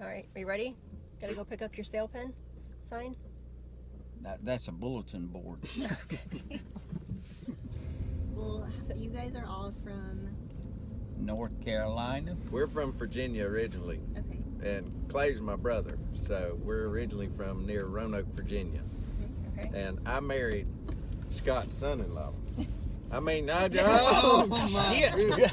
All right, are you ready? Gotta go pick up your sail pen sign? That's a bulletin board. Well, you guys are all from... North Carolina. We're from Virginia originally, Okay. and Clay's my brother, so we're originally from near Roanoke, Virginia. Okay. And I married Scott's son-in-law. I mean, Oh my goodness.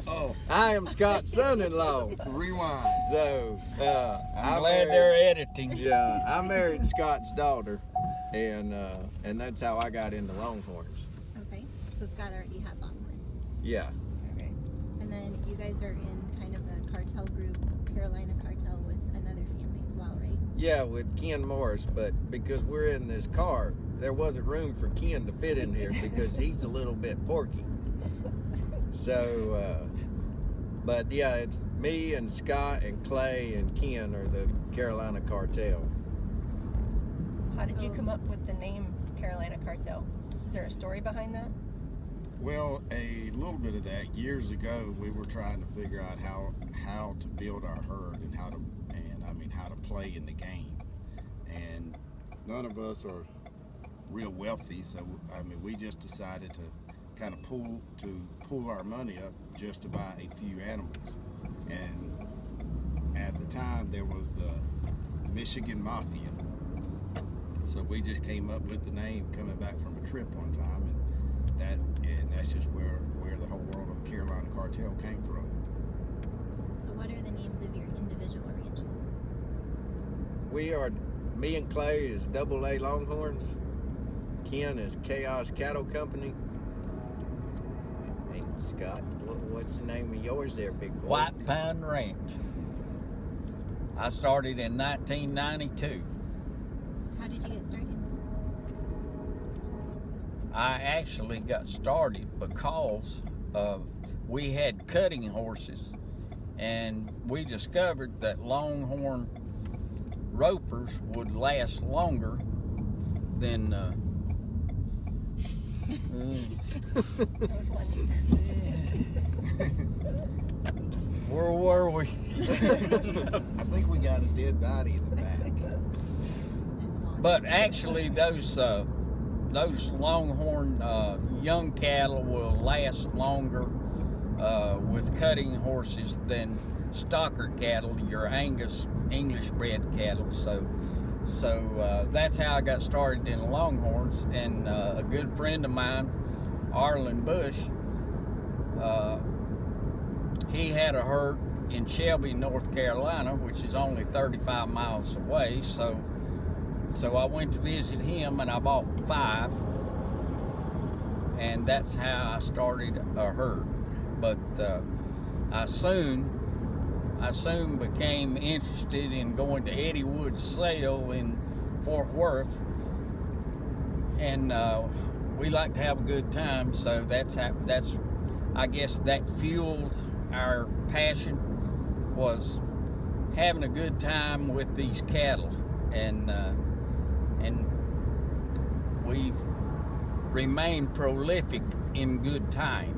Oh, I am Scott's son-in-law. rewind. So I'm glad they're editing. Yeah, I married Scott's daughter, and that's how I got into Longhorns. Okay. So Scott already had Longhorns. Yeah. Okay. And then you guys are in kind of a cartel group, Carolina Cartel, with another family as well, right? Yeah, with Ken Morris, but because we're in this car, there wasn't room for Ken to fit in here because he's a little bit porky. So, but yeah, it's me and Scott and Clay and Ken are the Carolina Cartel. How did you come up with the name Carolina Cartel? Is there a story behind that? Well, a little bit of that. Years ago, we were trying to figure out how to build our herd and how to play in the game. And none of us are real wealthy, so we just decided to kind of pull our money up just to buy a few animals. And at the time, there was the Michigan Mafia, so we just came up with the name coming back from a trip one time, and that's just where the whole world of Carolina Cartel came from. So what are the names of your individual ranches? We are, me and Clay is Double A Longhorns. Ken is Chaos Cattle Company. Hey, Scott, what's the name of yours there, big boy? White Pine Ranch. I started in 1992. How did you get started? I actually got started because we had cutting horses, and we discovered that Longhorn ropers would last longer than That was one. where were we? I think we got a dead body in the back. There's one. But actually, those Longhorn young cattle will last longer with cutting horses than stocker cattle, your Angus English bred cattle. So that's how I got started in Longhorns. And a good friend of mine, Arlen Bush, he had a herd in Shelby, North Carolina, which is only 35 miles away. So I went to visit him, and I bought 5, and that's how I started a herd. But I soon became interested in going to Eddie Wood's sale in Fort Worth, and we like to have a good time. So I guess that fueled our passion, was having a good time with these cattle, and we've remained prolific in good time.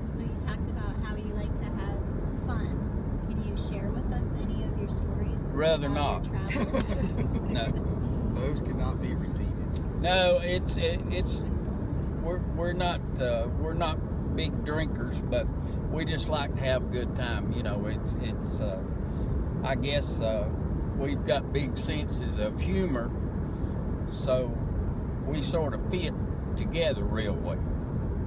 So you talked about how you like to have fun. Can you share with us any of your stories? Rather about not. your travels? No, Those cannot be repeated. no, we're not big drinkers, but we just like to have a good time. You know, it's I guess we've got big senses of humor, so we sort of fit together real well.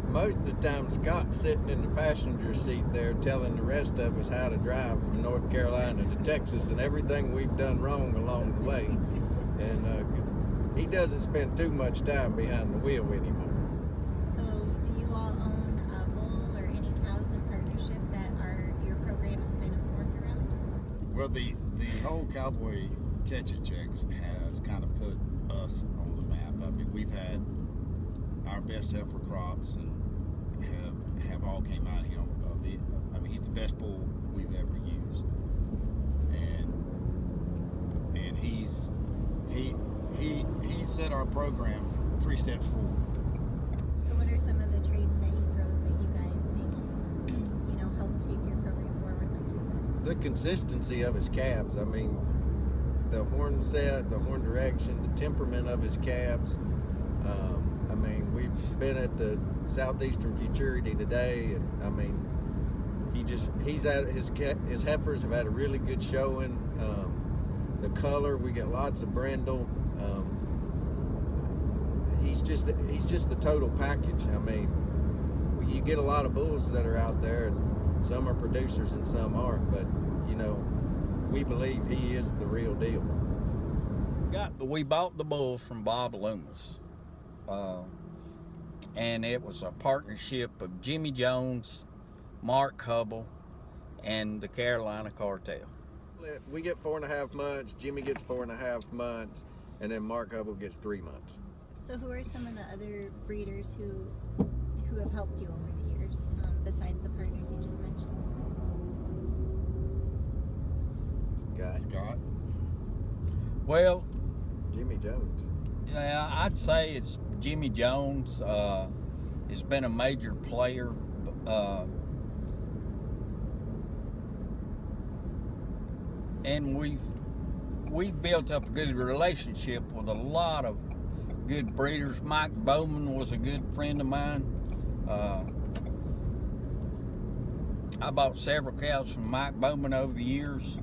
Most of the time, Scott's sitting in the passenger seat there telling the rest of us how to drive from North Carolina to Texas and everything we've done wrong along the way. And he doesn't spend too much time behind the wheel anymore. So do you all own a bull or any cows in partnership that your program is kind of formed around? Well, the whole Cowboy Catch-A-Checks has kind of put us on the map. I mean, we've had our best heifer crops and have all came out of him. I mean, he's the best bull we've ever used, and he set our program 3 steps forward. So what are some of the traits that he throws that you guys think, help take your program forward, like you said? the consistency of his calves. I mean, the horn set, the horn direction, the temperament of his calves. I mean, we've been at the Southeastern Futurity today, and I mean, he's at his heifers have had a really good showing. The color, we get lots of brindle. He's just the total package. I mean, you get a lot of bulls that are out there, and some are producers and some aren't, but you know, we believe he is the real deal. We bought the bull from Bob Loomis, and it was a partnership of Jimmy Jones, Mark Hubble, and the Carolina Cartel. We get 4.5 months, Jimmy gets 4.5 months, and then Mark Hubble gets 3 months. So who are some of the other breeders who have helped you over the years, besides the partners you just mentioned? Scott. Well, Jimmy Jones. yeah, I'd say it's Jimmy Jones. Has been a major player. And we've built up a good relationship with a lot of good breeders. Mike Bowman was a good friend of mine. I bought several cows from Mike Bowman over the years.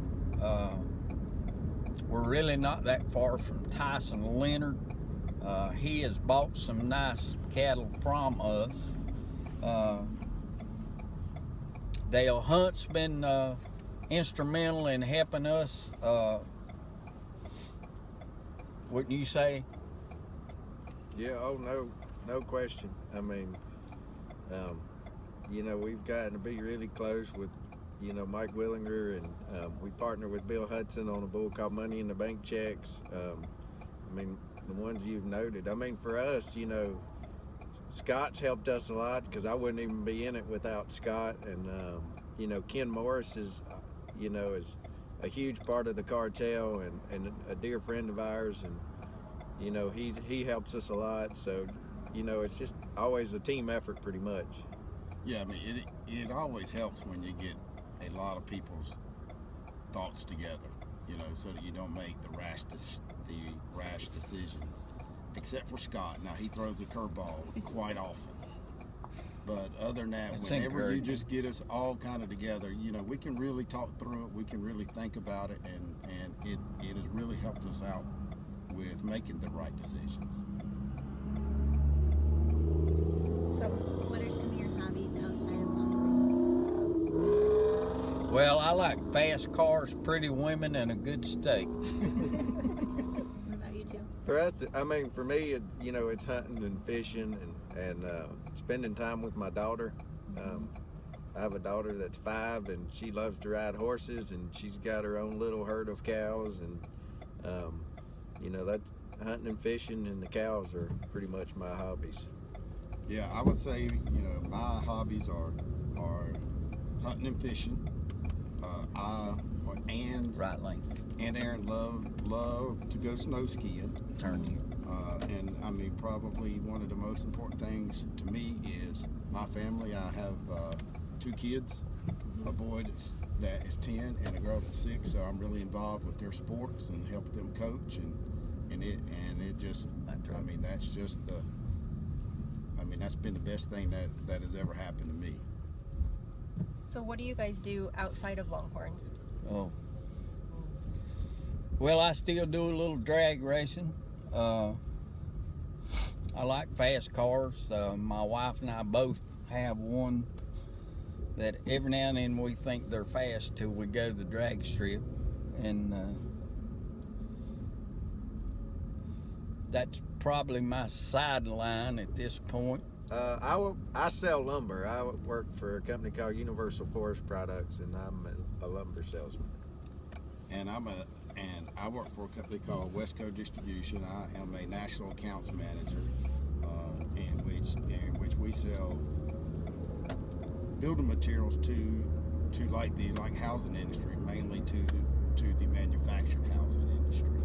We're really not that far from Tyson Leonard. He has bought some nice cattle from us. Dale Hunt's been instrumental in helping us, wouldn't you say? Yeah, oh no question. I mean, you know, we've gotten to be really close with, you know, Mike Willinger, and we partner with Bill Hudson on a bull called Money in the Bank Checks. I mean, the ones you've noted. I mean, for us, you know, Scott's helped us a lot, because I wouldn't even be in it without Scott. And you know, Ken Morris is, you know, is a huge part of the cartel, and a dear friend of ours, and you know, he helps us a lot. So, you know, it's just always a team effort, pretty much. Yeah, I mean, it always helps when you get a lot of people's thoughts together, you know, so that you don't make the rash decisions. Except for Scott. Now, he throws a curveball quite often. But other than that, It's whenever you just get us all kind of together, you know, we can really talk through it. We can really think about it, and it has really helped us out with making the right decisions. So what are some of your hobbies outside of Longhorns? Well, I like fast cars, pretty women, and a good steak. What about you two? For us, I mean, for me, you know, it's hunting and fishing, and spending time with my daughter. I have a daughter that's 5, and she loves to ride horses, and she's got her own little herd of cows, and you know, that's hunting and fishing, and the cows are pretty much my hobbies. Yeah, I would say, you know, my hobbies are hunting and fishing. Right lane. And Aaron love to go snow skiing. Turn you. And I mean, probably one of the most important things to me is my family. I have 2 kids, a boy that is 10 and a girl that's 6. So I'm really involved with their sports and help them coach, and it just, I mean, that's just that's been the best thing that has ever happened to me. So what do you guys do outside of Longhorns? Oh. Well, I still do a little drag racing. I like fast cars. My wife and I both have one that every now and then we think they're fast till we go to the drag strip, and that's probably my sideline at this point. I sell lumber. I work for a company called Universal Forest Products, and I'm a lumber salesman. And I work for a company called Westco Distribution. I am a national accounts manager, in which we sell building materials to like the housing industry, mainly to the manufactured housing industry.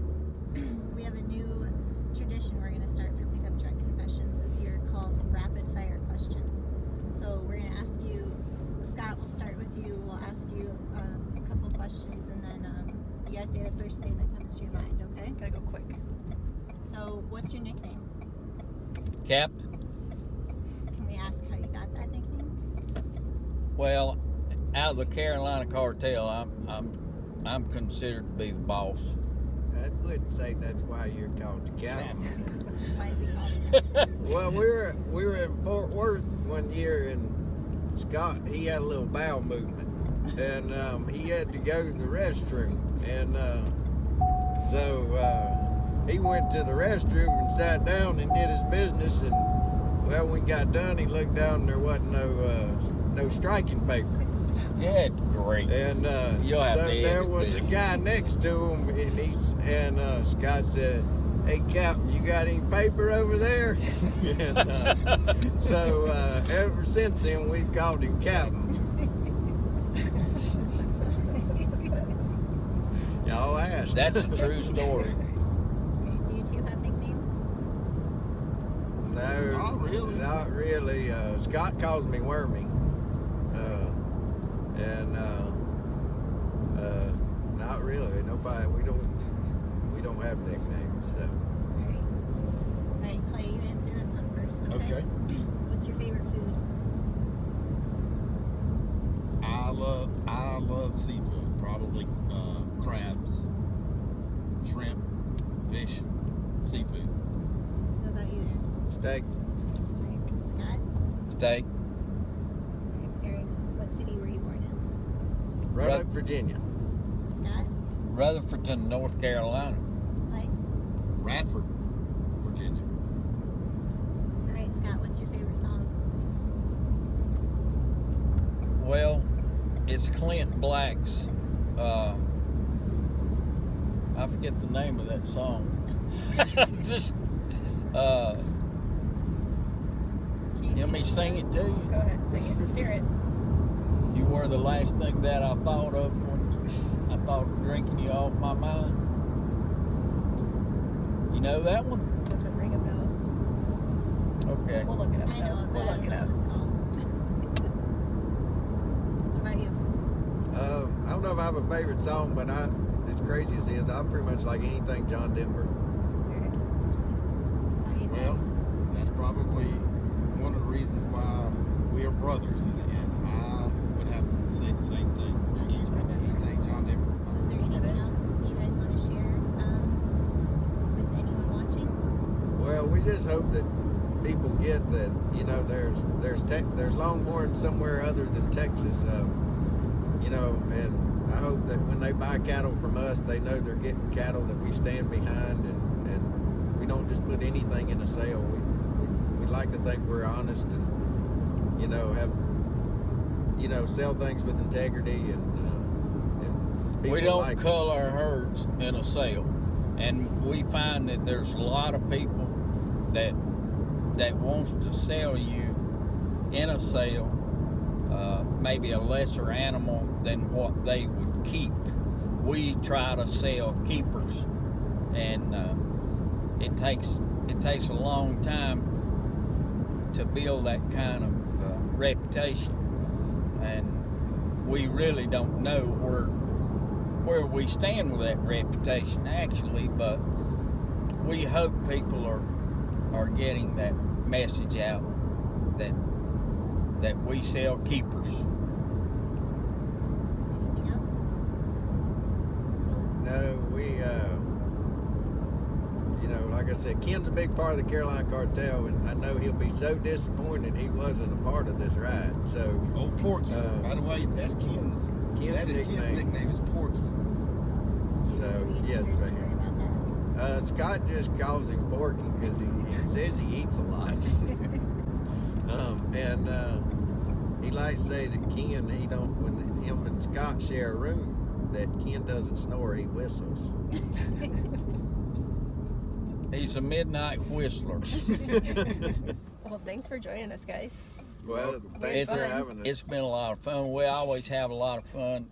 We have a new tradition we're going to start for Pickup Truck Confessions this year called Rapid Fire Questions. So we're going to ask you, Scott, we'll start with you. We'll ask you a couple gotta say the first thing that comes to your mind, okay? Gotta go quick. So, what's your nickname? Cap. Can we ask how you got that nickname? Well, out of the Carolina Cartel, I'm considered to be the boss. I wouldn't say that's why you're called the Captain. Why is he called that? Well, we were in Fort Worth one year, and Scott, he had a little bowel movement, and he had to go to the restroom, and so he went to the restroom and sat down and did his business, and well, when he got done, he looked down and there wasn't no striking paper. Yeah, great. And You'll have so to there edit was a this. guy next to him, and Scott said, "Hey, Captain, you got any paper over there?" And so ever since then, we've called him Captain. Y'all asked. That's a true story. Do you two have nicknames? No, Not really. Not really. Scott calls me Wormy, and not really. Nobody. We don't have nicknames. So. All right, Clay, you answer this one first, okay? Okay. What's your favorite food? I love seafood. Probably crabs, shrimp, fish, seafood. What about you, Aaron? Steak. Steak. Scott? Steak. Aaron, what city were you born in? Roanoke, Virginia. Scott? Rutherfordton, North Carolina. Clay? Radford, Virginia. All right, Scott, what's your favorite song? Well, it's Clint Black's. I forget the name of that song. Just Can you let me sing it to you. Go ahead, sing it. Let's hear it. You were the last thing that I thought of when I thought of drinking you off my mind. You know that one? Doesn't ring a bell. Okay. We'll look it up. I know though. it, but We'll I look don't it know up. what it's called. What about you? I don't know if I have a favorite song, but as crazy as he is, I pretty much like anything John Denver. What about you, Well, that's probably one of the reasons why we are brothers, and I would have to say the same thing. Anything John Denver. So is there anything else you guys want to share with anyone watching? Well, we just hope that people get that, you know, there's Longhorn somewhere other than Texas, you know, and I hope that when they buy cattle from us, they know they're getting cattle that we stand behind, and we don't just put anything in a sale. We like to think we're honest and, you know, sell things with integrity, and people We don't like us. cull our herds in a sale, and we find that there's a lot of people that wants to sell you in a sale maybe a lesser animal than what they would keep. We try to sell keepers, and it takes a long time to build that kind of reputation, and we really don't know where we stand with that reputation actually, but we hope people are getting that message out that we sell keepers. Anything else? No, you know, like I said, Ken's a big part of the Carolina Cartel, and I know he'll be so disappointed he wasn't a part of this ride. So, Oh, Porky. By the way, that's Ken's. That is Ken's nickname is Porky. Do we get yes, Tinder's story ma'am. about that? Scott just calls him Porky because he says he eats a lot. And he likes to say that Ken, when him and Scott share a room, that Ken doesn't snore, he whistles. He's a midnight whistler. Well, thanks for joining us, guys. Well, Welcome. thanks for fun. having us. It's been a lot of fun. We always have a lot of fun